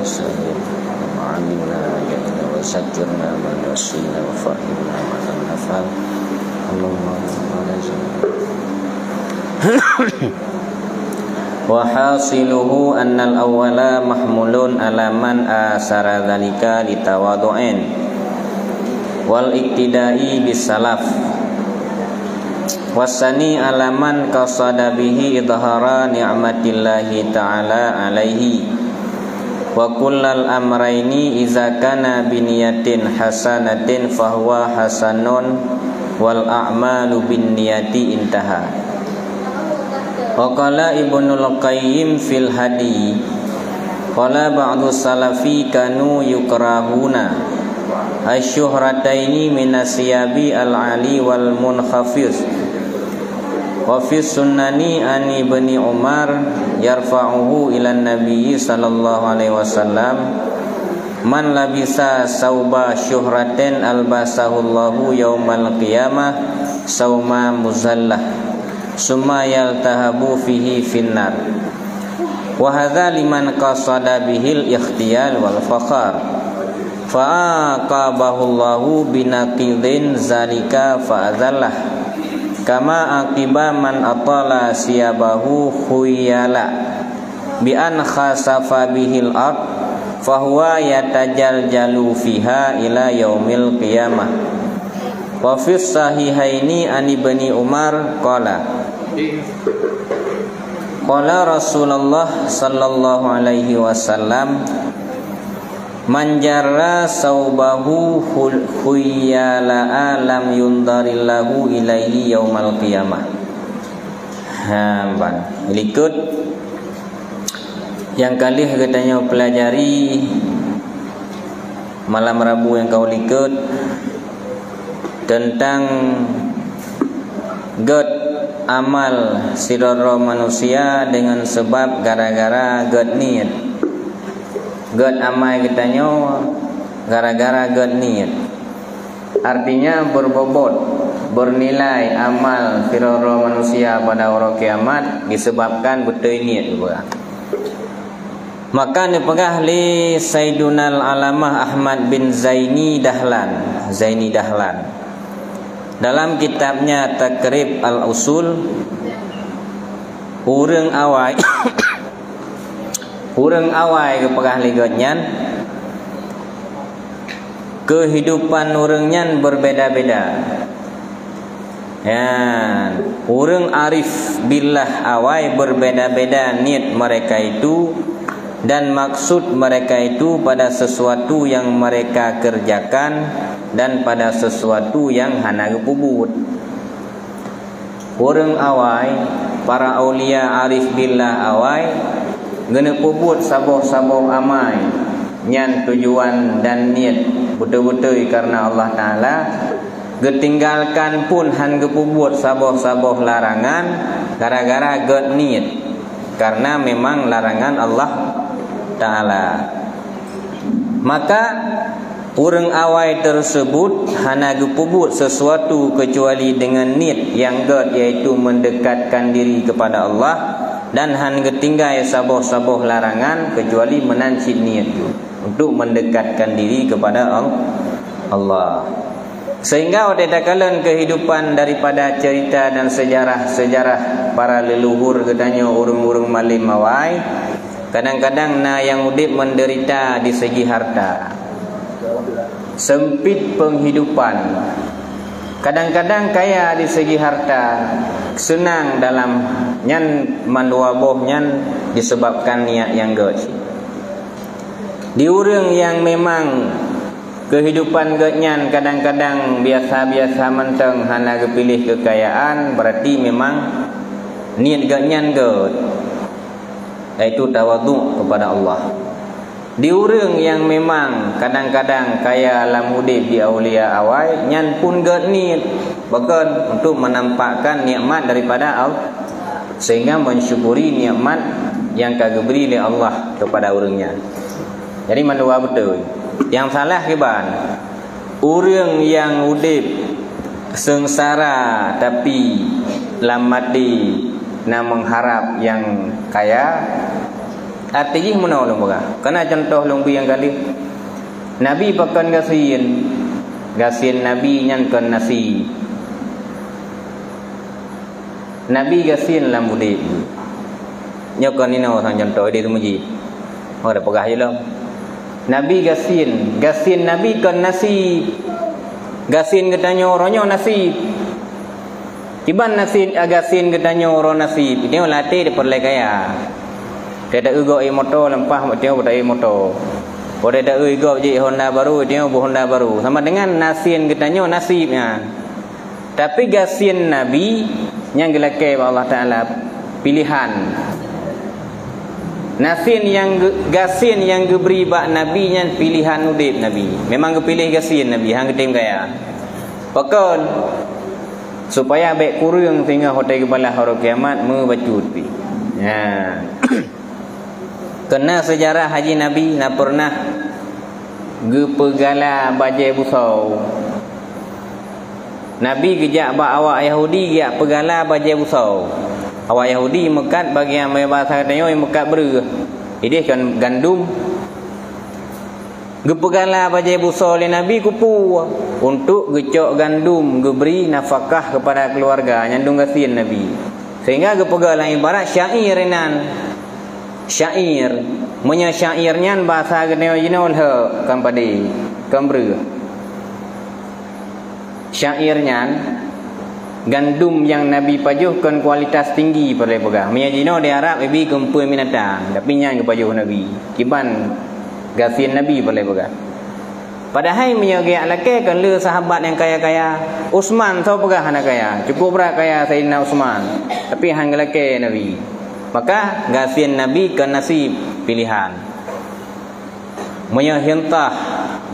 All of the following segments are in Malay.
وعلمنا ما جهلنا وذكرنا ما نسينا وفهمنا ما لم نفهم اللهم وحاصله أن الأول محمول على من آثر ذلك لتواضع والاقتداء بالسلف wasani alaman qasada bihi idhara ni'matillahi ta'ala alaihi wa kullal amraini iza kana biniyatin hasanatin fahuwa hasanun wal a'malu binniyati intaha. Wa qala Ibnul Qayyim fil hadi qala ba'du salafi kanu yukrahuna asyuhrataini minasyabi al-ali wal munkhafis wa fi sunnani an Ibni Umar yarfa'uhu ila Nabi sallallahu alaihi wasallam man labisa sauba syuhratin albasahullahu yaumal qiyamah sauma muzallah summa yaltahabu fihi finnar wa hadza liman qasada bihil ikhtiyal wal fakhar fa'aqabahullahu binaqidin zalika fa'adhallah kama aqiba man atala siyabahu khuyala bi an khasafa bihil ard fahuwa yatajaljalu fiha ila yaumil qiyamah. Wa fi sahihaini an Ibni Umar qala Rasulullah sallallahu alaihi wasallam man jarra saubahu khuyala lam yundarillahu ilaihi yaumal qiyamah. Ikut yang kali katanya pelajari malam Rabu yang kau ikut tentang god amal siroro manusia dengan sebab gara-gara god niat. God amal katanya gara-gara God niat. Artinya berbobot, bernilai amal firara manusia pada hari kiamat disebabkan betul niat juga. Maka dipegah li Sayyidunal Alamah Ahmad bin Zaini Dahlan dalam kitabnya Takrib Al-Usul urang awai kepegah ligatnyan kehidupan urangnya berbeda-beda. Ya, urang arif billah awai berbeda-beda niat mereka itu dan maksud mereka itu pada sesuatu yang mereka kerjakan dan pada sesuatu yang hana gepubut. Urang awai para aulia arif billah awai gena puput saboh-saboh amai nyan tujuan dan niat betul-betul karena Allah Ta'ala getinggalkan pun han gepubut saboh-saboh larangan gara-gara god niat karena memang larangan Allah Ta'ala. Maka urang awai tersebut hana gepubut sesuatu kecuali dengan niat yang god, yaitu mendekatkan diri kepada Allah, dan han ketinggai saboh-saboh larangan kecuali menancit niat untuk mendekatkan diri kepada Allah. Sehingga pada kala kehidupan daripada cerita dan sejarah para leluhur katanya urang-urang malim mawai, kadang-kadang yang udip menderita di segi harta, sempit penghidupan, kadang-kadang kaya di segi harta, senang dalam nyan manduaboh nyan disebabkan niat yang god. Di urang yang memang kehidupan godnyan kadang-kadang biasa-biasa menteng hana kepilih kekayaan, berarti memang niat godnyan god, yaitu tawadhu kepada Allah. Di urang yang memang kadang-kadang kaya alam udip di aulia awai, nyan pun god niat bahkan untuk menampakkan nikmat daripada Allah, sehingga mensyukuri nikmat yang kageberi oleh Allah kepada urangnya. Jadi mandua betul. Yang salah kiban urang yang udip sengsara tapi lamati nak mengharap yang kaya, arti mana long baga kana contoh long yang kali Nabi pakan gasin Nabi nyan kan nasi Nabi gasin lam budip nyokon ni no sang contoh dia tu muji ada pegah je lah Nabi gasin Nabi kan nasi gasin ketanya orangnya nasi Iban nasi agasin ketanya orang nasi dia latih dia perle kaya dia tak ugo motor lempah dia pada motor pada tak ugo je Honda baru dia bu Honda baru sama dengan nasin ketanya nasibnya tapi gasin Nabi yang gelakai Allah Taala pilihan nasin yang gasin yang diberi bak Nabi nya pilihan udip Nabi memang kepilih gasin Nabi hang ketim kaya pakon supaya baik kurang sehingga hotel kepala hari kiamat membacut pi ya kena sejarah haji Nabi nak pernah gepegala bajai busau Nabi gejak bak awak Yahudi gejak pegala bajai busau awak Yahudi mekat bagi yang bahasa katanya yang mekat ber ini kan gandum gepegala bajai busau oleh Nabi kupu untuk gecok gandum geberi nafkah kepada keluarga nyandung gasin Nabi sehingga gepegala ibarat syair renan syair menya syairnya bahasa katanya jinol he kan padi kamber syairnya gandum yang Nabi pajuhkan kualitas tinggi pada pegang. Mia jino di Arab ibi kumpul minatang, tapi nyang kepajuh Nabi. Kiban gasin Nabi pada pegang. Padahal mia ge alake kan le sahabat yang kaya-kaya. Utsman tau pegang anak kaya. Cukup berat kaya Sayyidina Utsman. Tapi hang lake Nabi. Maka gasin Nabi kan nasib pilihan. Mia hintah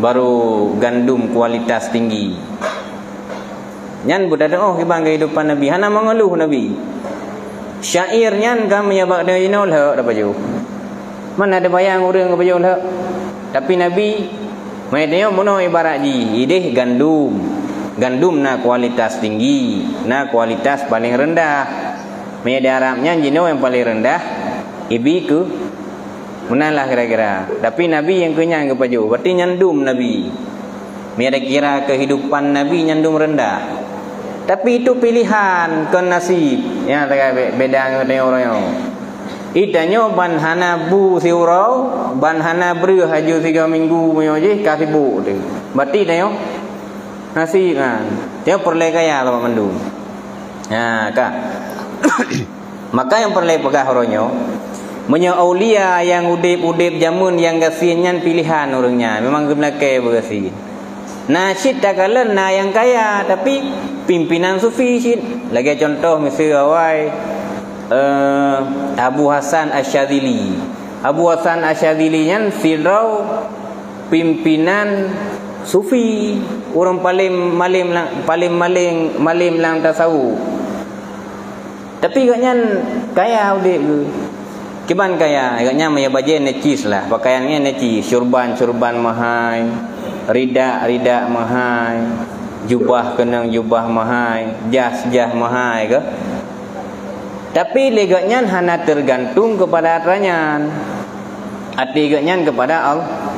baru gandum kualitas tinggi. Nyan budak oh kibang kehidupan Nabi hana mengeluh Nabi syair nyan kan menyabak dia inol hak dah baju mana ada bayang orang ke baju hak tapi Nabi mai dia mono ibarat ji ideh gandum na kualitas tinggi na kualitas paling rendah mai di Arabnya jino yang paling rendah ibi ke menalah kira-kira tapi Nabi yang kenyang ke baju berarti nyandum Nabi mai ada kira kehidupan Nabi nyandum rendah tapi itu pilihan ke nasib ya beda dengan orang yang itanya ban hana bu siurau ban hana ber haju 3 minggu menyoje kasih bu tu berarti dia nasib kan dia perle kaya lah mandu ha kak maka yang perle pegah orangnya menya aulia yang udip jamun yang gasinnya pilihan orangnya memang gemlake bergasin nasyid tak kalen na yang kaya tapi pimpinan sufi syid lagi contoh misal awai Abu Hasan Asyadzili nya sirau pimpinan sufi orang paling malim lang tasawuf tapi agaknya kaya udip ke kiban kaya agaknya maya baju necis lah pakaiannya necis surban mahal rida mahal jubah kenang jubah mahal jas mahal ke tapi leganya hana tergantung kepada atranya atiganya kepada Allah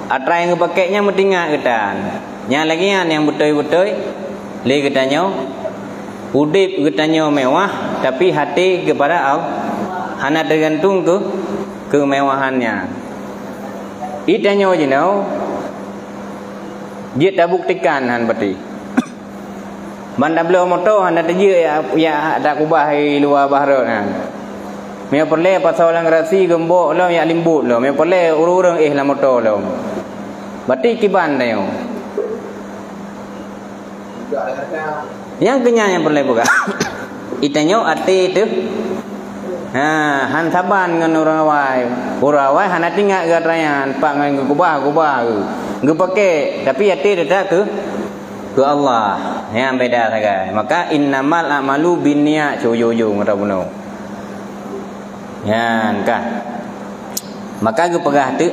atra yang pakainya mentinggal ketan nya lagi yang betul-betul le katanya udip katanya mewah tapi hati kepada Allah hana tergantung ke kemewahannya itanya jinau dia tak buktikan han berarti. Banda beliau motor han ada dia ya tak kubah luar bahar kan. Me perle pasal orang rasi gembok lo ya limbut lo me perle urang lah motor lo. Berarti kiban dah yo. Yang kenyang yang perle buka. Itanya arti itu han saban dengan orang awai han tinggal ke rayan pak ngan kubah nggak pakai tapi hati dia ke Allah yang beda saja maka innamal a'malu binniyat ujung kata bunuh yan kan maka ke pegah tu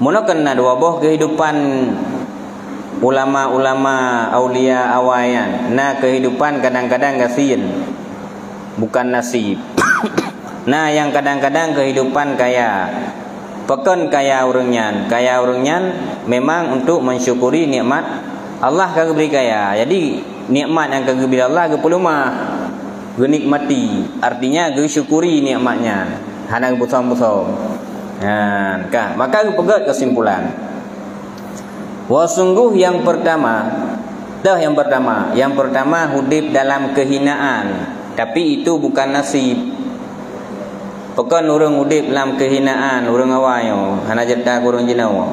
mula kena dua boh kehidupan ulama-ulama aulia awayan nah kehidupan kadang-kadang gasin bukan nasib Nah, yang kadang-kadang kehidupan kaya, pekan kaya orangnya memang untuk mensyukuri nikmat Allah kagak beri kaya. Jadi nikmat yang kagak beri Allah kagak perlu mah genikmati. Artinya kagak syukuri nikmatnya. Hana busam-busam. Nah, maka pegat kesimpulan. Sungguh yang pertama hidup dalam kehinaan, tapi itu bukan nasib. Pekan orang hidup dalam kehinaan, orang awal hana jeta orang jenau.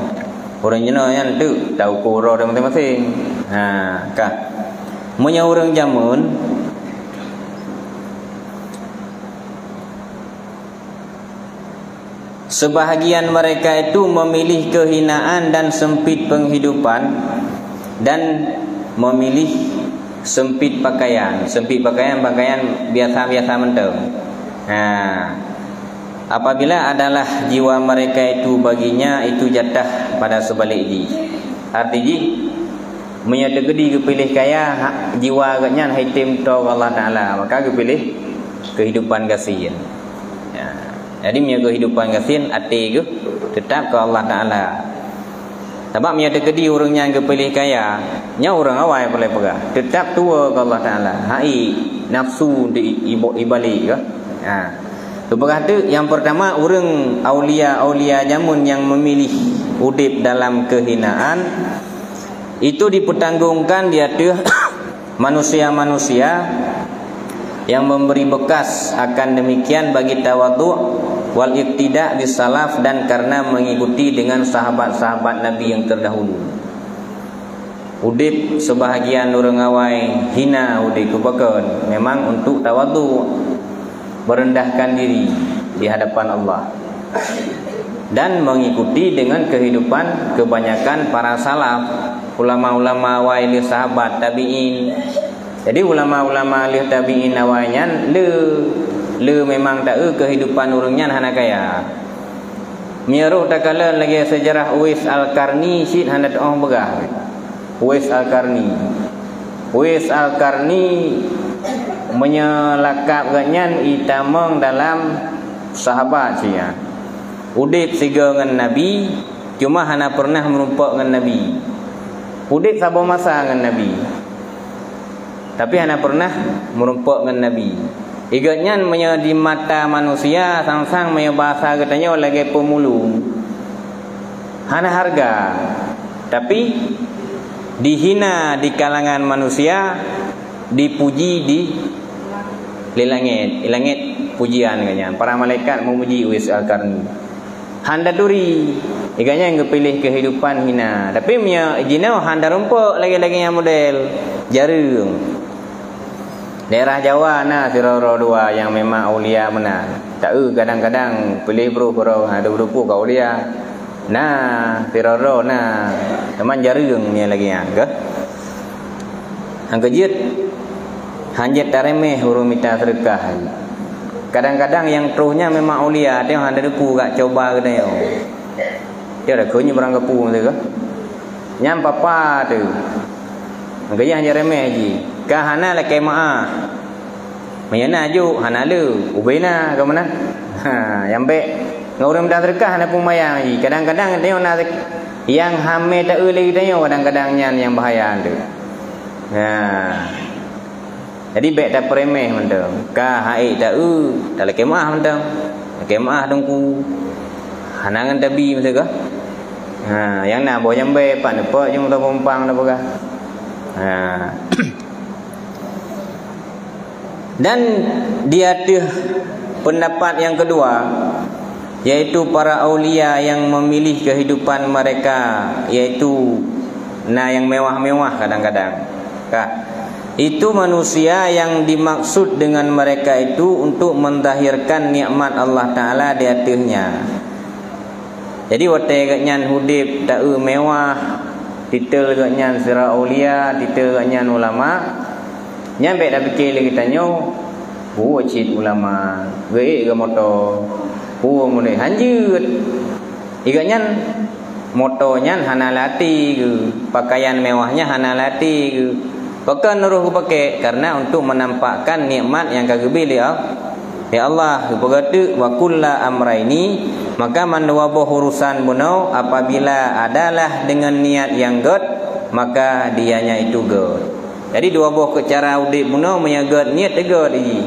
Orang jenau yang tu tahu kuro dan masing-masing. Munya orang jamun sebahagian mereka itu memilih kehinaan dan sempit penghidupan dan memilih sempit pakaian. Sempit pakaian biasa-biasa mentel. Apabila adalah jiwa mereka itu baginya itu jatah pada sebalik di. Artinya menyata gedi kepilih kaya jiwa agaknya hitam to Allah Taala, maka kepilih kehidupan kasihan. Jadi menyata kehidupan kasihan hati ke tetap ke Allah Taala. Sebab menyata gedi orangnya kepilih kaya, nya orang awal boleh pegang. Tetap tua ke Allah Taala. Hai nafsu di ibalik ke. Berkata yang pertama orang aulia jamun yang memilih hidup dalam kehinaan itu dipertanggungkan di atas manusia-manusia yang memberi bekas akan demikian bagi tawadhu wal iqtida bis salaf dan karena mengikuti dengan sahabat-sahabat Nabi yang terdahulu. Hidup sebahagian orang awai hina hidup kebakan memang untuk tawadhu, merendahkan diri di hadapan Allah dan mengikuti dengan kehidupan kebanyakan para salaf, ulama-ulama awal sahabat tabi'in. Jadi ulama-ulama ahli tabi'in awalnya le memang tak kehidupan orangnya hana kaya. Menyeruh tak kala lagi sejarah Uwais Al-Qarni syid hana doh begah. Uwais Al-Qarni menyelakap ganyan itamang dalam sahabat sia. Udip siga dengan Nabi, cuma hana pernah merumpak dengan Nabi. Udip sabar masa dengan Nabi, tapi hana pernah merumpak dengan Nabi. Igatnya menye di mata manusia sang-sang menye bahasa katanya lagi pemulung. Hana harga, tapi dihina di kalangan manusia, dipuji di langit pujian katanya. Para malaikat memuji Uwais Al-Qarni. Handa duri iganya yang kepilih kehidupan hina. Tapi punya jinau handa rumpuk lagi-lagi yang model jarum. Daerah Jawa nah siroro dua yang memang aulia benar. Tak kadang-kadang pilih bro ada berupu kau aulia. Nah siroro nah teman jarum ni lagi ya ke. Hang kejut hanjat taremeh huruf minta sedekah. Kadang-kadang yang truhnya memang aulia, dia handa deku gak coba ke dia. Dia dah kunyi barang kepu tu ke. Nyam papa tu. Ngaya hanya remeh ji. Ka hana la kemaah. Mayana aju hana lu, ubena ke mana? Yang baik ngau minta sedekah hana pun mayang ji. Kadang-kadang dia nak yang hamil tak lagi dia kadang-kadang yang bahaya tu. Jadi baik tak remeh mentang. Ka haid tak dalam kemah mentang. Kemah dongku. Hanangan tabi macam ke? Yang nak bawa jambai pak nepak jom tak pompang dah pegah. Dan dia ada pendapat yang kedua, yaitu para aulia yang memilih kehidupan mereka, yaitu yang mewah-mewah kadang-kadang. Itu manusia yang dimaksud dengan mereka itu untuk mendahirkan nikmat Allah Ta'ala di atasnya. Jadi waktu katnya hudib tak mewah, titel katnya sirah aulia, titel katnya ulama. Nyampe dah fikir lagi tanya, cit ulama, gaik ke motor, mulai hanjut. Ikatnya motornya hana lati ke, pakaian mewahnya hana lati ke. Bahkan nuruh pakai karena untuk menampakkan nikmat yang kagak pilih Ya Allah berkata wa kulla amraini, maka manduaboh urusan buno apabila adalah dengan niat yang god, maka dianya itu god. Jadi dua boh ke cara udip buno menyagad niat god ini.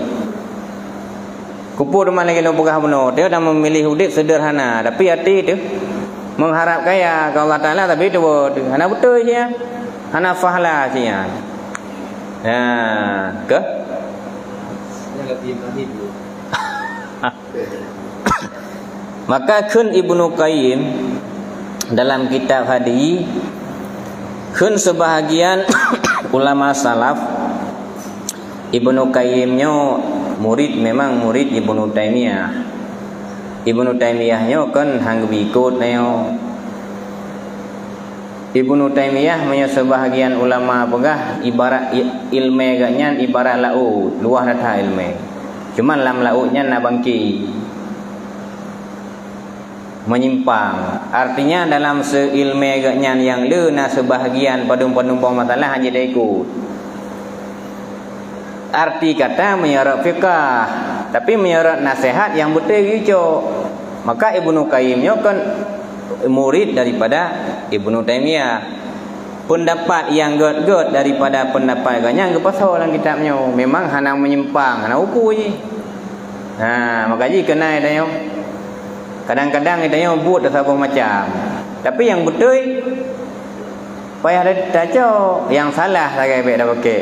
Kupur mana lagi no pegah buno, dia dah memilih udip sederhana, tapi hati itu mengharap kaya ke Allah Taala, tapi itu hana betul je, hana fahla je. Ke? Maka kun Ibnu Qayyim dalam kitab Hadi, kun sebahagian ulama salaf, Ibnu Qayyimnya murid, memang murid Ibnu Taimiyah. Ibnu Taimiyahnya kan hang bikut neo. Ibnu Taimiyah punya sebahagian ulama pegah ibarat ilmu gaknya ibarat laut, luah datah ilmu. Cuman lam lautnya na bangki. Menyimpang. Artinya dalam seilmu gaknya yang le na sebahagian penumpang masalah hanya dia ikut. Arti kata menyorot fiqah, tapi menyorot nasihat yang betul gitu. Maka Ibnu Qayyimnya kan murid daripada Ibnu Taimiyah. Pendapat yang god-god daripada pendapat ganya ke pasal dalam kitabnya. Memang hana menyimpang, hana ukur je. Maka je kena dia. Kadang-kadang dia buat sesuatu macam. Tapi yang betul payah dah tajuk, yang salah saya baik dah pakai.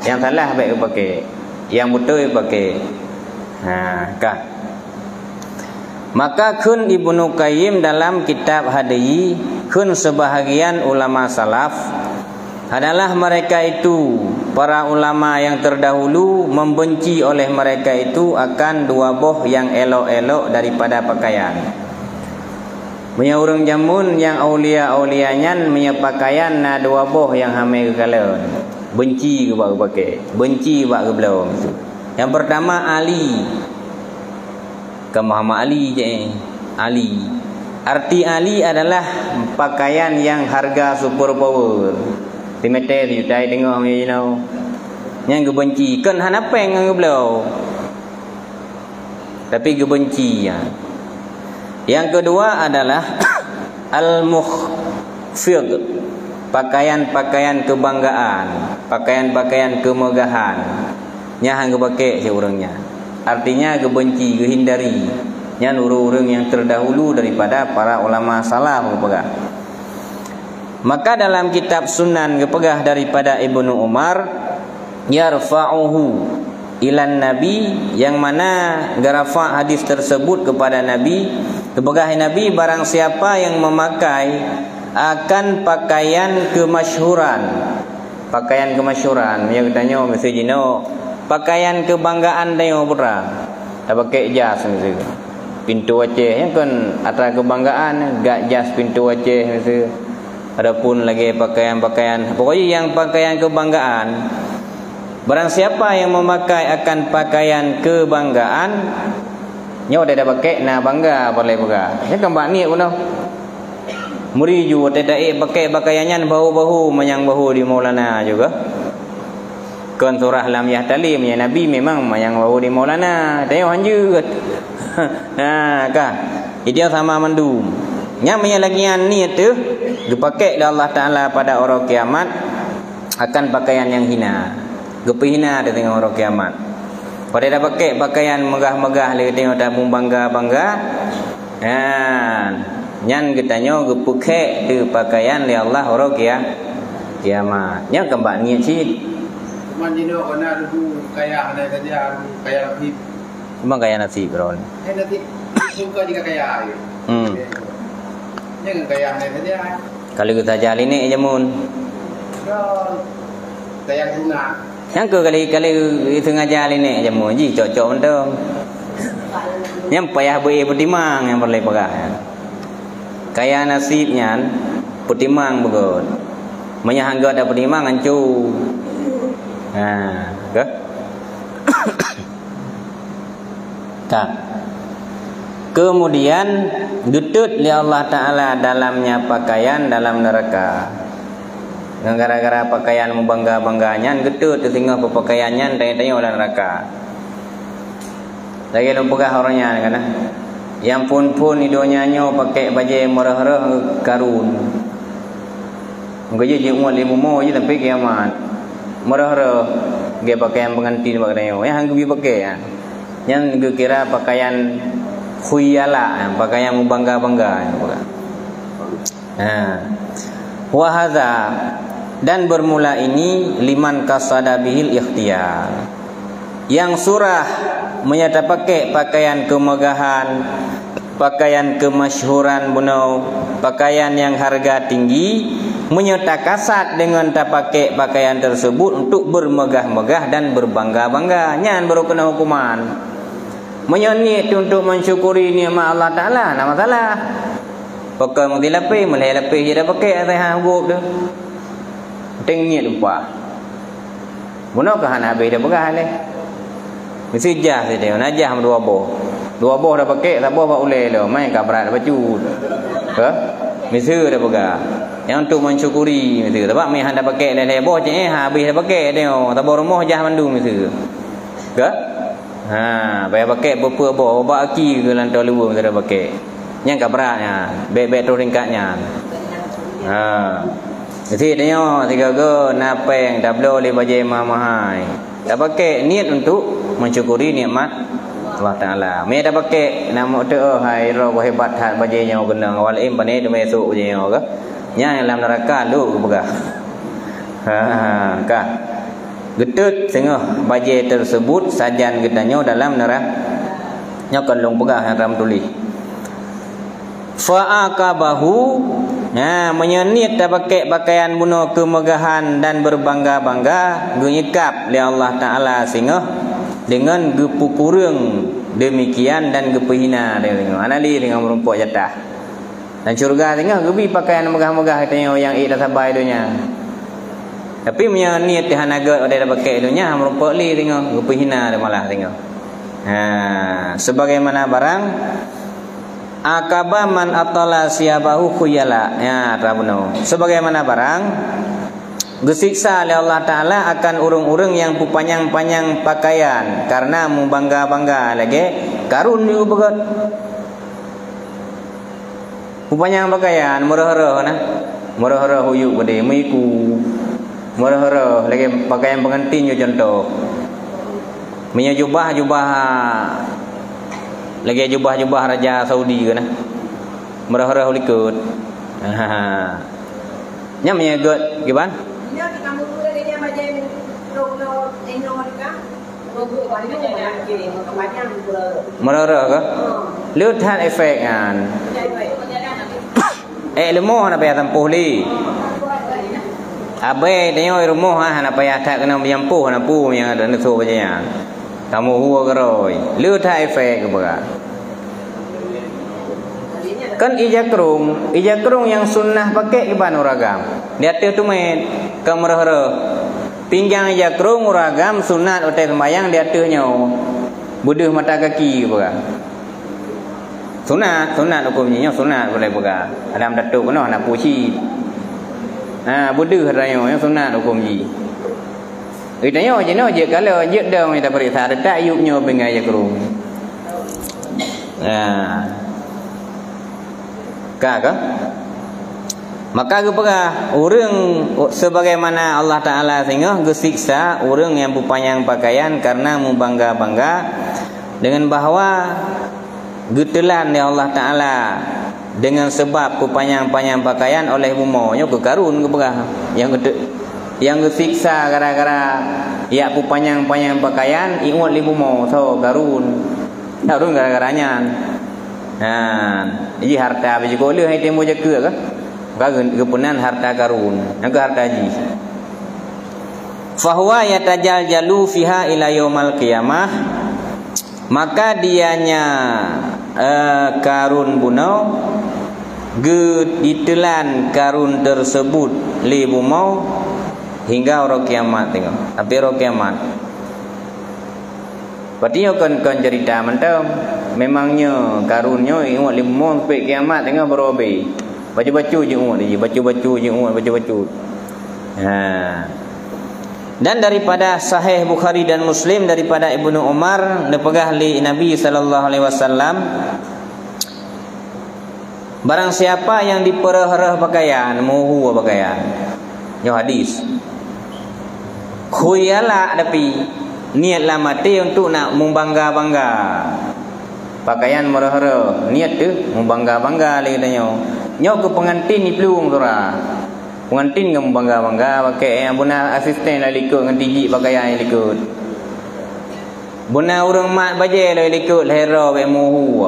Yang salah baik pakai, yang betul pakai. Kah? Maka kun Ibnu Qayyim dalam kitab Hadi, kun sebahagian ulama salaf adalah mereka itu para ulama yang terdahulu membenci oleh mereka itu akan dua boh yang elok-elok daripada pakaian. Punya orang jamun yang aulia-aulianya punya pakaian na dua boh yang hamil kekalaun. Benci ke buat pakai, benci buat ke belum. Yang pertama Ali, ke Muhammad Ali je. Ali, arti Ali adalah pakaian yang harga super power. Timete you tai tengok you know. Yang kebenci kan hana peng ke belum. Tapi kebenci ya. Yang kedua adalah al-mukhfid, pakaian-pakaian kebanggaan, pakaian-pakaian kemegahan. Nya hang pakai seorangnya. Artinya kebenci, kehindari. Nya orang-orang yang terdahulu daripada para ulama salaf kepegah. Maka dalam kitab Sunan kepegah daripada Ibnu Umar, yarfa'uhu ilan nabi, yang mana garafa hadis tersebut kepada Nabi, kepegah Nabi barang siapa yang memakai akan pakaian kemasyhuran. Pakaian kemasyhuran, dia katanya mesti jino pakaian kebanggaan dia pura. Tak pakai jas mesti. Pintu Aceh yang kan atas kebanggaan, gak jas pintu Aceh mesti. Adapun lagi pakaian-pakaian, pokoknya yang pakaian kebanggaan. Barang siapa yang memakai akan pakaian kebanggaan, nyo dah pakai na bangga boleh bangga. Ya kan bak ni pun dah. Muri ju tetapi pakai pakaiannya bahu-bahu menyang bahu di Maulana juga. Kan surah lam yahtalim ya Nabi memang menyang bahu di Maulana. Tengok hanja. Kah. Dia sama mandum. Nya menyalagian ni tu dipakai oleh Allah Taala pada orang kiamat akan pakaian yang hina. Gepihina dia tengok orang kiamat. Pada dah pakai pakaian megah-megah dia tengok dah bangga-bangga. Nyan katanya gepukek tu pakaian li Allah orang kiamat. Nya kembak niat cik. Man jino kena dulu kaya ada saja kaya nasib. Memang kaya nasib bro. Nasib suka jika kaya. Jangan kaya ada saja. Kalau kita jali ni jamun. Kaya guna. Yang ke kali tengah jali ni jamun ji cocok mentong. Yang payah beri petimang yang boleh pegang. Kaya nasibnya petimang begot. Menyahangga ada petimang hancur. Ke? Tak. Kemudian getut li Allah Ta'ala dalamnya pakaian dalam neraka. Gara-gara pakaian membangga-bangganya getut sehingga pakaiannya tanya-tanya dalam neraka. Lagi lu pegah orangnya kan. Yang pun hidupnya nyo pakai baju merah-merah karun. Enggak je umur 5 mo je sampai kiamat. Merah-merah dia pakaian pengantin pakaian yang hang bi pakai ya. Yang kira pakaian khuyala, pakaian membangga-bangga. Wa hadza, dan bermula ini liman kasada bihil ikhtiyar. Yang surah menyata pakai pakaian kemegahan, pakaian kemasyhuran bunau, pakaian yang harga tinggi, menyata kasat dengan tak pakai pakaian tersebut untuk bermegah-megah dan berbangga-bangga. Nyan baru kena hukuman. Menyonit untuk mensyukuri nikmat Allah Ta'ala, nak masalah. Pakai mesti lapis, melai lapis je dah pakai atas hang gop tu. Tengok lupa. Bunau ke hang habis dah pegah ni. Mesti jah saja, najah 2 boh. 2 boh dah pakai, tak boh pak ulai dah. Main kabrat dah baju. Ke? Mesti dah pegah. Yang untuk mensyukuri mesti. Sebab mai hang dah pakai leleh boh je habis dah pakai tengok. Tak boh rumah jah mandu mesti. Ke? Bayar pakai berapa boh, bawa aki ke lantai luar mesti dah pakai. Yang kabratnya, beg-beg tu ringkatnya. Mesti tengok tiga ke napeng tablo le baju mahal. Tak pakai niat untuk mensyukuri nikmat Allah Taala. Me dah pakai nama tu hai ro hebat hat bajenya kena awal pane tu mesuk je ke. Nya dalam neraka lu begah. Ka. Getut tengah baju tersebut sajan getanyo dalam neraka. Nya kalung pegah yang ram tulis. Fa'aqabahu, menyenit dah pakai pakaian bunuh kemegahan dan berbangga-bangga, genyekap oleh Allah Ta'ala sehingga dengan gepukurung demikian dan gepehina dengan anali dengan merumpuk jatah. Dan syurga sehingga gebi pakaian megah-megah katanya yang ida sabai dunia. Tapi menyenit dah naga ada pakai dunia merumpuk li dengan gepehina malah sehingga. Sebagaimana barang akaba man atala siyabahu khuyala, ya rabuno. Sebagaimana barang gesiksa oleh Allah Ta'ala akan urung-urung yang panjang-panjang pakaian karena membangga-bangga lagi karun juga begat panjang pakaian murah-murah nah murah-murah huyuk gede miku murah-murah lagi pakaian pengantin je contoh punya jubah-jubah lagi jubah-jubah Raja Saudi ke nah. Merah-merah likut. Nya menyegot giban? Dia di kampung tu dia macam lo kan. Merah-merah ke? Lut hat efek kan. Lemoh nak payah tempuh li. Abai tengok rumah nak payah tak kena menyampuh nak pu yang ada tu macamnya. Kamu huwa keroi lu thai efek ke berat kan ijakrung yang sunnah pakai iban uragam dia tu main kamera pinggang ijakrung uragam sunat otai sembayang dia tuhnya buduh mata kaki ke berat sunat hukumnya sunat boleh berat adam datuk kena nak puci buduh raya yang sunat hukumnya. Itanya je kalau je dah kita periksa tak ayubnya bengai je kerung. Kaka. Maka kepada orang sebagaimana Allah Taala sehingga gesiksa orang yang berpanjang pakaian karena membangga-bangga dengan bahawa getelan oleh Allah Taala dengan sebab kepanjang-panjang pakaian oleh bumonya kekarun kepada yang gesiksa gara-gara ya pu panjang-panjang pakaian ingat libu mau so garun gara-garanya jadi harta biji koleh hai temu je ke kepunan harta karun nak harta ji fahuwa yatajaljalu fiha ila yaumal qiyamah maka dianya karun bunau ditelan karun tersebut libu mau hingga orang kiamat tengok. Tapi orang kiamat. Berarti kan cerita mentam memangnya karunnya ingat 5 sampai kiamat tengok berobe. Baca-baca je ingat dia, baca-baca je ingat baca-baca. Dan daripada Sahih Bukhari dan Muslim daripada Ibnu Umar nepegah li Nabi sallallahu alaihi wasallam, barang siapa yang diperah-rah pakaian, muhu pakaian. Yo hadis. Khuyala tapi niatlah mati untuk nak membangga-bangga. Pakaian merah-rah, niat tu membangga-bangga li katanya. Nyo ke pengantin ni pelung surah. Pengantin ke membangga-bangga pakai yang buna asisten lah ikut dengan tiji pakaian yang ikut. Buna orang mat bajai lah ikut lehera be muhu.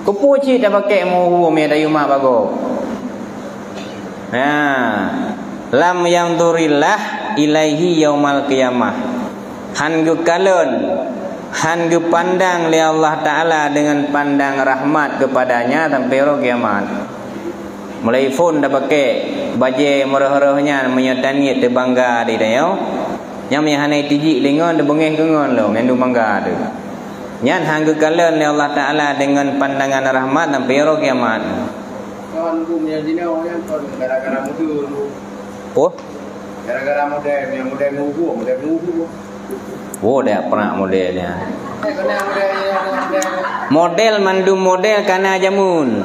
Kepu cik dah pakai muhu me dayu mak bago. Lam yanzurillah ilaihi yaumal qiyamah. Han ge kalon, han ge pandang li Allah Taala dengan pandang rahmat kepadanya sampai hari kiamat. Mulai phone dah pakai bajai merah-merahnya menyatani terbangga di dayo. Yang mehanai tiji lengon de bengeh kengon lo mendu bangga tu. Nyan hang ge kalon li Allah Taala dengan pandangan rahmat sampai hari kiamat. Kawan ku punya dino yang kon gara-gara mudu. Oh, Gara-gara model ngugu. oh dah pernah modelnya. Kena model. Model mandum model kana jamun.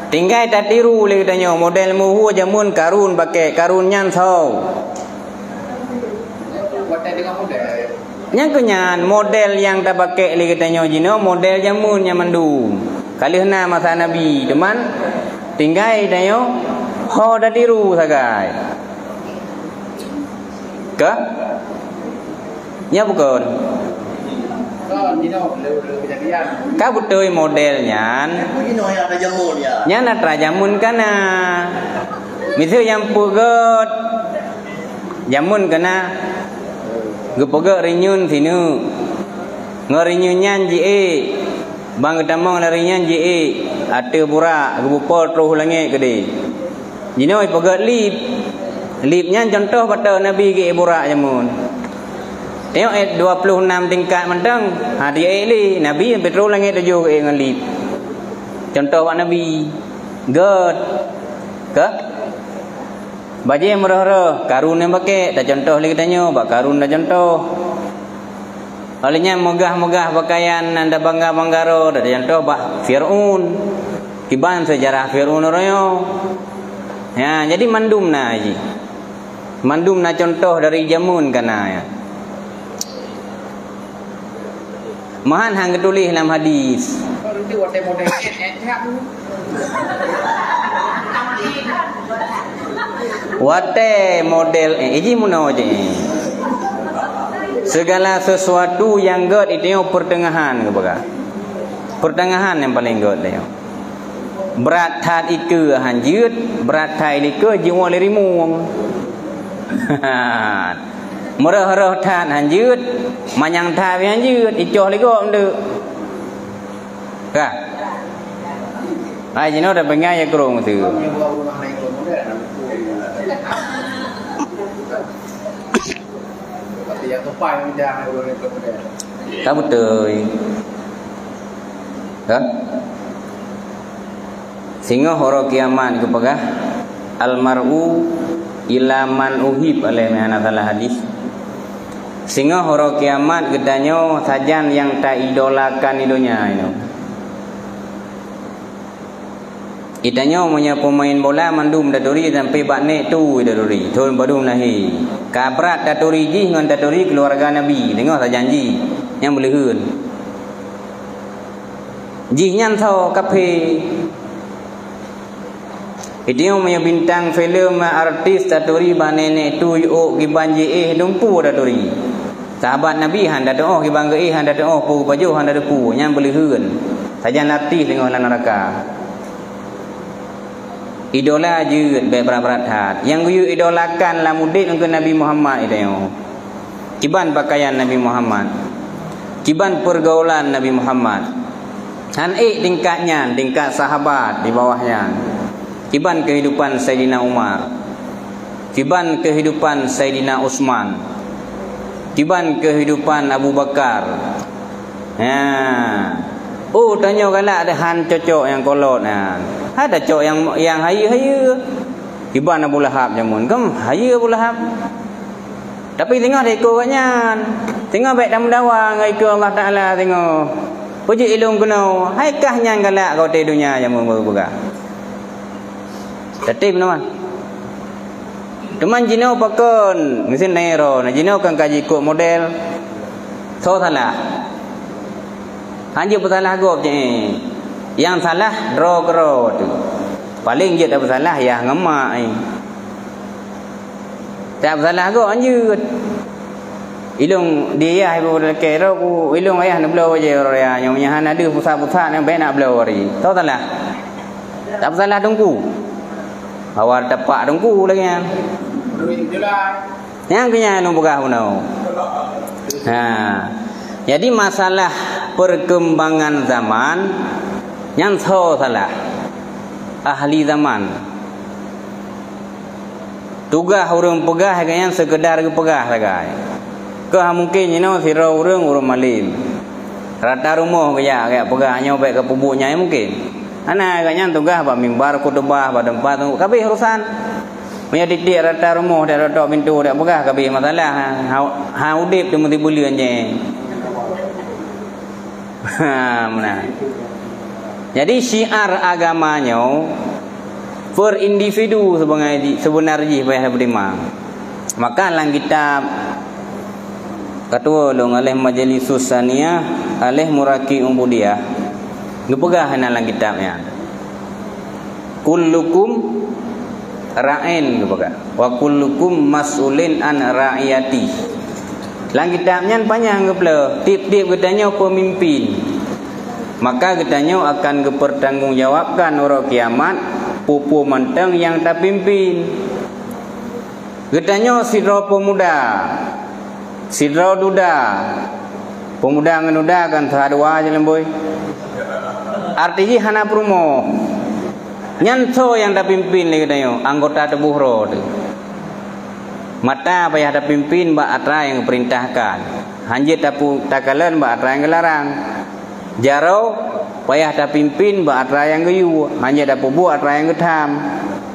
Tinggal tak tiru le katanya model muhu jamun karun pakai karun nyan sau. Buat dengan model. Yang kenyan model yang tak pakai le katanya jino model jamun yang mandum. Kali hena masa Nabi teman tinggal katanya ho dah tiru sagai. Ke? Ya bukan. Kan dino kejadian. Kau betul modelnya. Ini yang ada jamun ya. Nya nak rajamun kana. Misal yang pugot jamun kana. Gepogot rinyun sinu. Ngarinyunyan je. Bang ketamong larinya je. Ate burak gebupol terus langit gede. Jino pugot lip. Lipnya contoh pada Nabi ke burak jamun. Tengok ayat 26 tingkat mentang. Dia li Nabi petrol langit 7 ke dengan lip. Contoh Pak Nabi. God. Ke? Baju merah-merah, karun yang pakai, dah contoh lagi tanya, bak karun dah contoh. Olehnya megah-megah pakaian anda bangga-bangga ro, dah contoh bak Firaun. Kiban sejarah Firaun royo. Ya, jadi mandum na ji. Mandum na contoh dari jamun kana ya. Mahan hang ketulis dalam hadis. Kalau itu model Wate model iji muno je. Segala sesuatu yang god itu yang pertengahan ke baga. Pertengahan yang paling god dia. Berat hat itu hanjut, berat thai itu jiwa lerimuang. Merah-merah tan hanjut, manyang thai hanjut, icoh lego mende. Kah? Ai jino dah pengai ya kerong tu. Yang tepat yang jangan boleh model. Tak betul. Kah? Sehingga horo kiamat kepada almaru ila man uhib oleh mana salah hadis. Sehingga horo kiamat gedanya sajan yang tak idolakan idonya itu. Itanya punya pemain bola mandum daduri sampai bakne tu daduri. Thon badum nahi. Kabrat daduri ji ngan daduri keluarga Nabi. Tengok tak janji yang boleh hun. Ji nyan tho kape. Itanya punya bintang filem artis daduri banene tu yo gibanji dumpu daduri. Sahabat Nabi han dadoh gibang ge han dadoh pu baju han dadoh yang boleh hun. Sajan artis tengok lan neraka. Idola je berat hat. Yang guyu idolakan lah murid untuk Nabi Muhammad itu. Kiban pakaian Nabi Muhammad. Kiban pergaulan Nabi Muhammad. Han tingkatnya, tingkat sahabat di bawahnya. Kiban kehidupan Sayyidina Umar. Kiban kehidupan Sayyidina Utsman. Kiban kehidupan Abu Bakar. Ya. Oh tanya galak ada han cocok yang kolot nah. Ada cocok yang hayu-hayu. Kiban Abu Lahab jamun. Kam hayu Abu Lahab. Tapi tengok dia ikut katnya. Tengok baik dah mendawa dengan ikut Allah Ta'ala tengok. Puji ilung kena. Hai kahnya galak kau te dunia yang membuka. Tetip teman. Teman jinau pakon. Mesin nero. Jinau kan kaji ikut model. So salah. Hanya bersalah gop je. Yang salah draw kero tu. Paling je tak bersalah ya ngemak ni. Tak bersalah gop anjut. Ilung dia ibu kero ku ilung ayah nak blow je orang yang punya ada pusat-pusat yang baik nak blow hari. Tahu salah. Tak bersalah dongku. Awal tepak dongku lagi kan. Yang kenya ilung begah punau. Jadi masalah perkembangan zaman yang salah ahli zaman. Tugas orang pegah yang sekedar pegah saja. Kau mungkin sirau orang malim. Rata rumah kayak pegahnya baik ke pubuknya mungkin. Anak agaknya tugas ba mimbar khutbah ba tempat tu kabeh urusan. Punya titik rata rumah dak rata pintu dak pegah kabeh masalah. Ha udip tu mesti bulian je. Mana? Jadi syiar agamanya per individu sebenarnya payah beriman. Maka dalam kitab ketua long alih majlisus saniyah alih muraki umbudiyah ngepegah dalam kitabnya. Kullukum ra'in ngepegah wa kullukum mas'ulin an ra'iyati. Dalam kitabnya panjang ngepele tip-tip katanya pemimpin. Maka katanya akan dipertanggungjawabkan orang kiamat pupu menteng yang tak pimpin. Katanya sidra pemuda, sidra duda. Pemuda dengan duda kan sahadua je lemboy. Artinya hana promo. Nyanto yang tak pimpin ni katanya anggota tubuh roh tu. Mata payah tak pimpin ba atra yang perintahkan. Hanjit tak kalen ba atra yang larang. Jarau payah tak pimpin ba atra yang geyu, hanya dak pubu atra yang getam.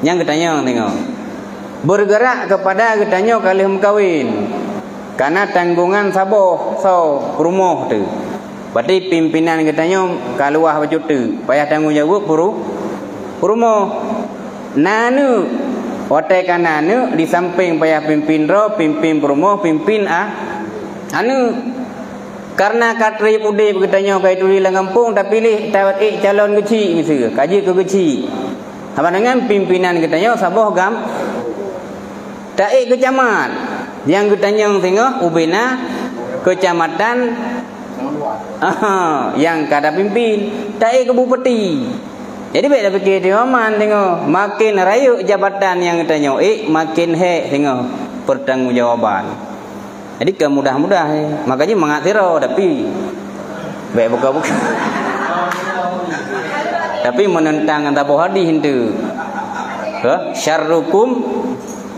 Yang katanya tengok. Bergerak kepada katanya kalih mengkawin. Karena tanggungan saboh rumah tu. Berarti pimpinan katanya kaluah baju tu, payah tanggung jawab rumah. Nanu hotel kananu di samping payah pimpin pimpin rumah, pimpin anu. Karena katri pudip katanya kai tuli lang kampung tak pilih tawat calon kecil misalnya kaji ke kecil. Apa dengan pimpinan katanya saboh gam tak kecamat. Yang katanya tengok ubina kecamatan yang kada pimpin tak ke bupati. Jadi baik dah fikir tengok man tengok makin raya jabatan yang katanya makin tengok pertanggungjawaban. Jadi kemudah-mudah makanya mengatiro tapi baik buka-buka. Tapi menentang tabuh hadis itu. Syarrukum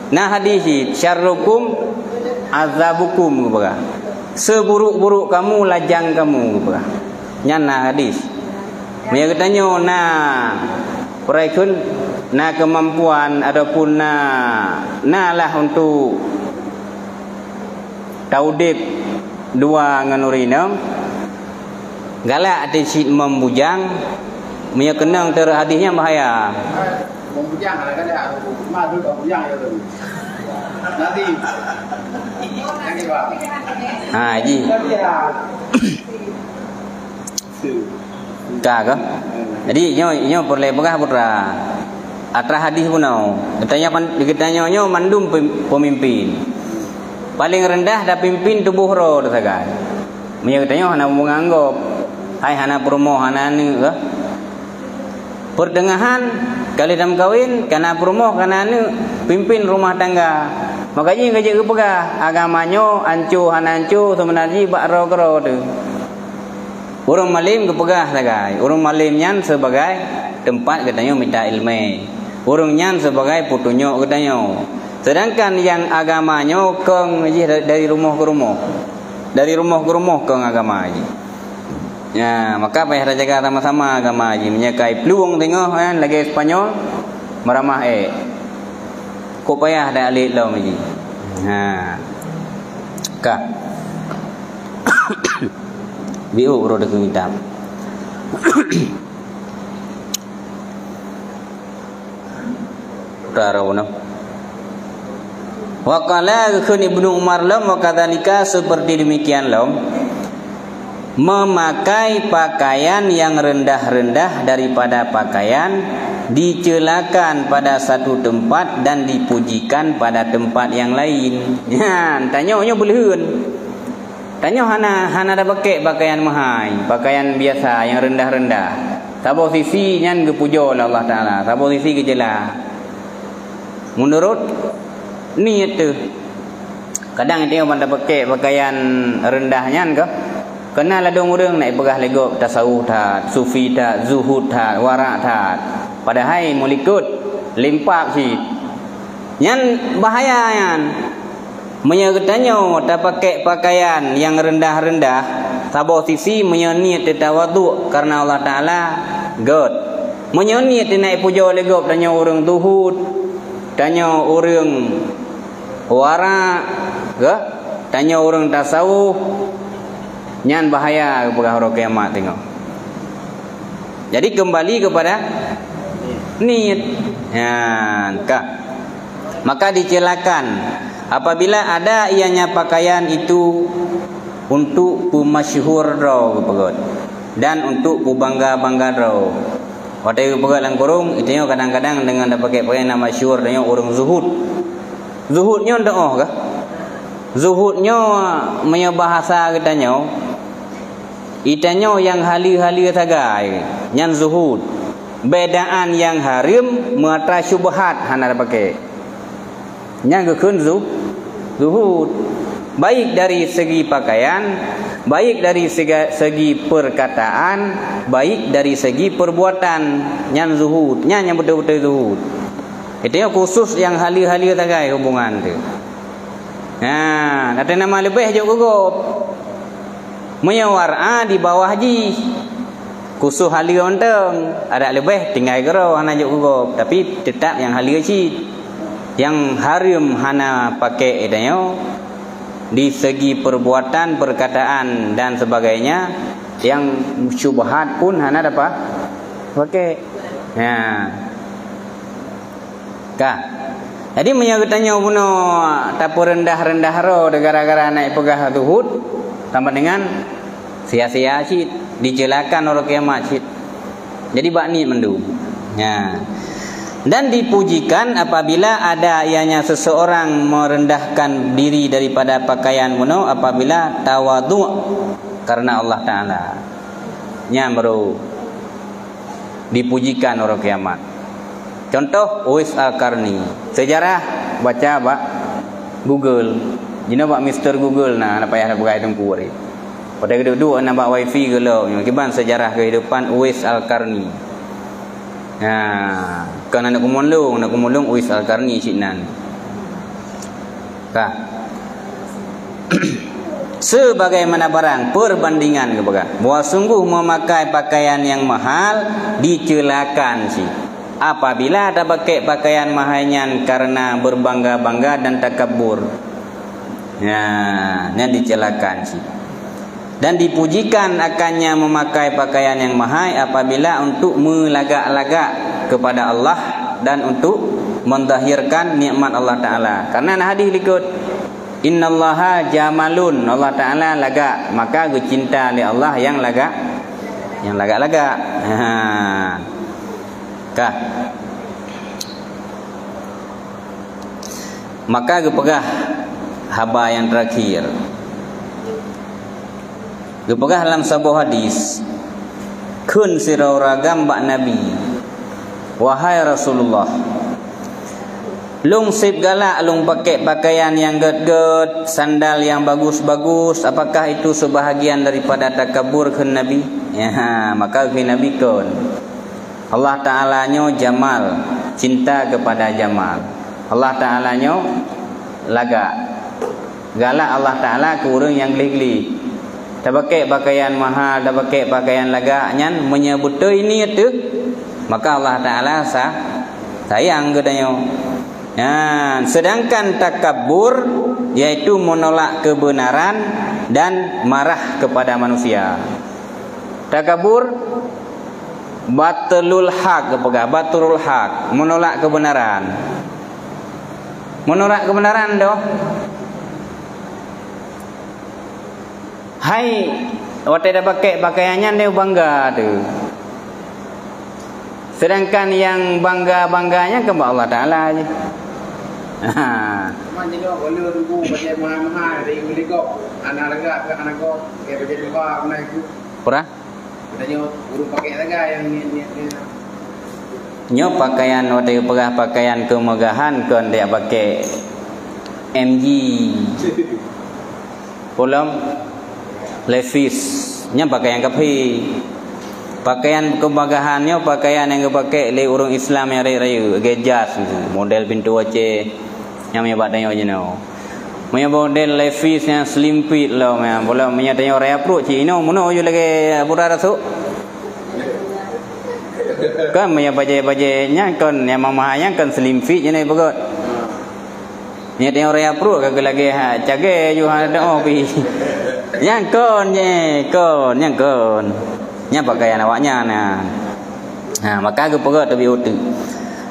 nah hadis syarrukum azabukum gitu. Seburuk-buruk kamu lajang kamu gitu. Nyana hadis. Dia katanya peraikun kemampuan ataupun lah untuk taudip dua nganurina galak atis membujang punya kenang ter hadisnya bahaya. Membujang ada madu bujang itu. Nanti lagi Pak. Ji. Kak. Jadi nyo perle pegah putra. Atra hadis punau. Ditanya mandum pemimpin. Paling rendah dah pimpin tubuh roh tu sagai. Punya katanya hana menganggap hai hana promo hana ni ke. Pertengahan kali dalam kawin kana promo kana ni pimpin rumah tangga. Makanya kerja kepegah agamanya ancu hana ancu sebenarnya bak roh kero tu. Urang malim kepegah sagai. Urang malim nyan sebagai tempat katanya minta ilmu. Urang nyan sebagai putunyo katanya. Sedangkan yang agamanya keng dari rumah ke rumah. Dari rumah ke rumah keng agama haji. Ya, maka payah jaga sama-sama agama haji. Menyakai peluang tengok kan lagi Spanyol meramah Kok payah dah alik lau haji. Ka. Biu ro de kumitam. Tarawna. Wa qala Ibnu Umar lam wa kadzalika seperti demikian lam memakai pakaian yang rendah-rendah daripada pakaian dicelakan pada satu tempat dan dipujikan pada tempat yang lain. Ya, tanya beleun. Tanya hana ada pakai pakaian mahal, pakaian biasa yang rendah-rendah. Sabo sisi nyan gepujo oleh Allah Taala, sabo sisi gejala. Menurut niat tu. Kadang tengok pada pakai pakaian rendahnya ke? Kenal ada orang naik pegah legok tasawuf tak, sufi tak, zuhud tak, warak tak. Padahal mulikut limpak si. Yang bahaya yang menyertanya tak pakai pakaian yang rendah-rendah. Sabo sisi menyoniat tawadu karena Allah Taala God. Menyoniat naik puja legok tanya orang zuhud, tanya orang warak, ke? Tanya orang tasawuf. Nyan bahaya kepada hari kiamat tengok. Jadi kembali kepada niat. Ya, kah? Maka dicelakan apabila ada ianya pakaian itu untuk pemasyhur raw kepegot dan untuk pembangga-bangga raw. Waktu kepegot lang kurung itu kadang-kadang dengan dah pakai pakaian nama masyhur tanya orang zuhud. Zuhudnya ndoh kah? Zuhudnya punya bahasa katanya itanya yang hali-hali tagai nyan zuhud. Bedaan yang haram mata syubhat hana pakai. Nyan gekeun zuhud. Baik dari segi pakaian, baik dari segi perkataan, baik dari segi perbuatan. Nyan zuhud, nyan yang betul-betul zuhud. Itanya khusus yang hali-hali tagai hubungan tu. Nah, ada nama lebih je gugup. Menyawar di bawah ji. Khusus hali onteng, ada lebih tinggal gero hana je gugup, tapi tetap yang hali ji. Yang haram hana pakai itanya di segi perbuatan, perkataan dan sebagainya. Yang syubhat pun hana dapat pakai. Nah. Kah? Jadi menyangkutnya puno tapu rendah-rendah ro gara-gara naik pegah zuhud tambah dengan sia-sia cit dicelakan orang kiamat cit. Jadi bakni mendu. Ya. Dan dipujikan apabila ada ianya seseorang merendahkan diri daripada pakaian puno apabila tawadhu karena Allah Taala. Nya baru dipujikan orang kiamat. Contoh Uwais Al-Qarni. Sejarah baca bak Google. Jina bak Mr. Google nak payah nak buka tempu hari. Pada kedua nak bak wifi ke lo. Kiban sejarah kehidupan Uwais Al-Qarni. Nah, kan nak kumulung Uwais Al-Qarni ciknan. Kah? Sebagaimana barang perbandingan kepada bahwa sungguh memakai pakaian yang mahal dicelakan sih. Apabila ada pakai pakaian mahalnya karena berbangga-bangga dan takabur. Ya, yang dicelakan sih. Dan dipujikan akannya memakai pakaian yang mahal apabila untuk melagak-lagak kepada Allah dan untuk mendahirkan nikmat Allah Taala. Karena hadis likut innallaha jamalun, Allah Taala lagak, maka cinta li Allah yang lagak, yang lagak-lagak. Kah? Maka gepegah haba yang terakhir. Gepegah dalam sebuah hadis. Kun sirau ragam bak Nabi. Wahai Rasulullah. Lung sip galak lung pakai pakaian yang get-get, sandal yang bagus-bagus, apakah itu sebahagian daripada takabur ke Nabi? Ya, maka ke Nabi kun. Allah Ta'alanya jamal, cinta kepada jamal. Allah Ta'alanya lagak, galak Allah Ta'ala ke orang yang geli-geli. Tak pakai pakaian mahal, tak pakai pakaian lagaknya, menyebut ini itu, maka Allah Ta'ala sayang katanya. Ya, sedangkan takabur yaitu menolak kebenaran dan marah kepada manusia. Takabur batlul haq, batlul haq, menolak kebenaran. Menolak kebenaran doh. Hai, waktu dah pakai pakaiannya dia bangga tu. Sedangkan yang bangga-bangganya kepada Allah Ta'ala je. Macam ni kalau dulu macam mahal-mahal dari beli kok anak lega ke anak kok kayak macam ni kok mana itu. Pura? Katanya urus pakai lega yang ni. Nyo pakaian waktu perah pakaian kemegahan kon dia pakai MG. Pulang Levi's nya pakaian kapi. Pakaian kemegahannya pakaian yang dipakai oleh orang Islam yang raya-raya, gejas model pintu wace yang menyebab tanya jeno. Punya model Levi's yang slim fit lah mah. Bola menyatanya raya pro cino muno je lagi pura rasuk. Kan punya baju-bajunya kan yang mamahnya kan slim fit je ni bagot. Menyatanya raya pro kagak lagi ha cage ju ha dah pi. Yang kon je, yang kon. Nya pakaian awaknya nah. Maka keperot lebih utuh.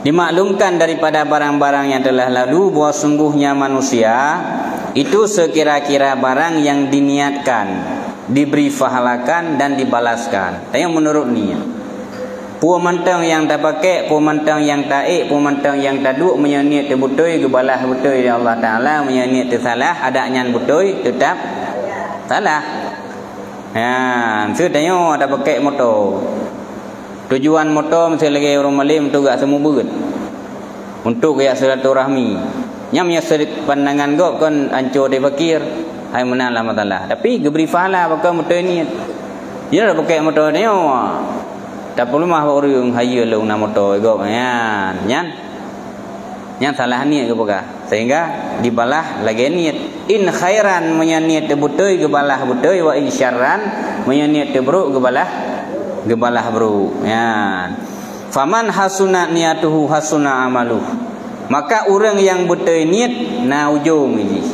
Dimaklumkan daripada barang-barang yang telah lalu bahwa sungguhnya manusia itu sekira-kira barang yang diniatkan, diberi fahalakan dan dibalaskan. Tapi menurut niat. Puan mantang yang tak pakai, puan mantang yang taik, puan mantang yang taduk menyaniat terbutoi gebalah butoi ya Allah Taala menyaniat tersalah adanya butoi tetap salah. Saya tanya ada pakai motor. Tujuan motor mesti lagi orang Malim tu gak semua berat. Untuk gaya silaturahmi. Nyam ya sedek pandangan gop kan ancur dia fakir. Hai menang lah masalah. Tapi geberi fahala pakai motor ni. Dia dah pakai motor ni. Tak perlu mah orang haya lu nak motor gop. Yang salah niat ke pakai. Sehingga dibalah lagi niat. In khairan menyaniat tebutoi gebalah butoi wa in syarran menyaniat tebruk gebalah bro. Faman hasuna niatuhu hasuna amaluh. Maka orang yang butoi niat na ujung ini.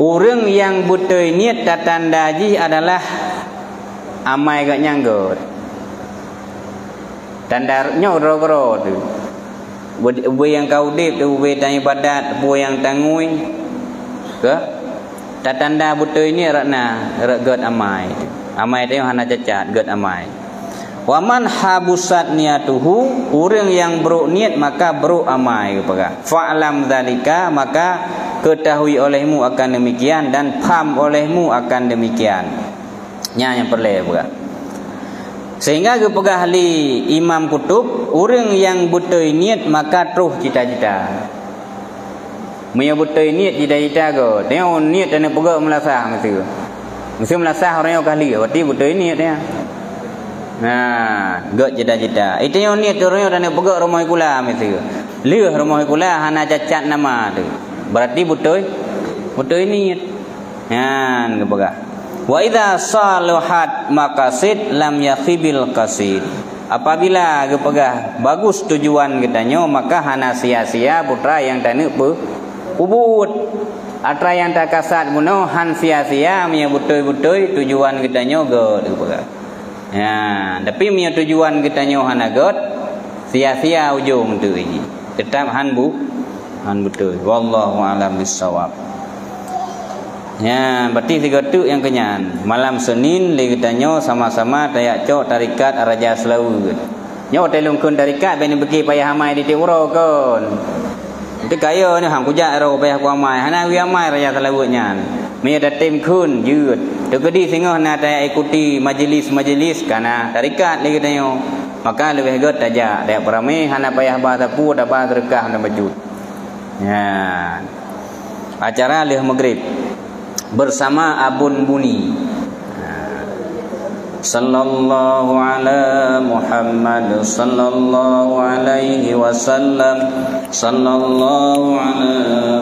Orang yang butoi niat tanda ji adalah amai gak nyanggut. Tandanya ro-ro tu. Buat yang kau dip tu buat tanya ibadat, buat yang tangui. Ke? Tanda buta ini rakna rak amai. Amai tu hana cacat gad amai. Waman habusat niatuhu, orang yang buruk niat maka buruk amai kepada. Fa'lam zalika, maka ketahui olehmu akan demikian dan paham olehmu akan demikian. Yang perlu kepada. Sehingga kepada ahli Imam Kutub, orang yang buta niat maka terus cita-cita. Punya buta niat cita-cita ke. Tengok niat dan pegak melasah mesti. Mesti melasah orang yang kali. Berarti buta niat dia. Gak cita-cita. Itu yang niat orang yang pegak rumah kula mesti. Lihat rumah kula hana cacat nama tu. Berarti buta niat. Kepada. Wa idza saluhat maqasid lam yakhibil qasid. Apabila gepegah bagus tujuan katanya maka hana sia-sia putra yang tanu pubut. Atra yang tak kasat muno han sia-sia punya butoi-butoi tujuan katanya god gepegah. Tapi punya tujuan katanya hana god sia-sia ujung tu ini. Tetap han butoi. Wallahu a'lam bissawab. Berarti tiga tu yang kenyan. Malam Senin lagi tanya sama-sama tayak cok tarikat Raja Selawu. Nyo telung kun tarikat ben pergi payah amai di Timuro kon. Itu kaya ni hang kujak ro payah ku amai. Hana wi amai Raja Selawu nyan. Me ada tim kun yut. Tu kedi singah na tayak ikuti majlis-majlis kana tarikat lagi tanya. Maka lebih god tajak tayak perame hana payah bahasa pu da bahasa rekah dan baju. Acara leh maghrib bersama Abun Buni. Sallallahu ala Muhammad sallallahu alaihi wasallam. Sallallahu ala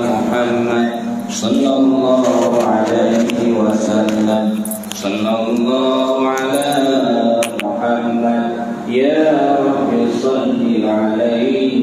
Muhammad sallallahu alaihi wasallam. Sallallahu ala Muhammad ya Rabbi salli alaihi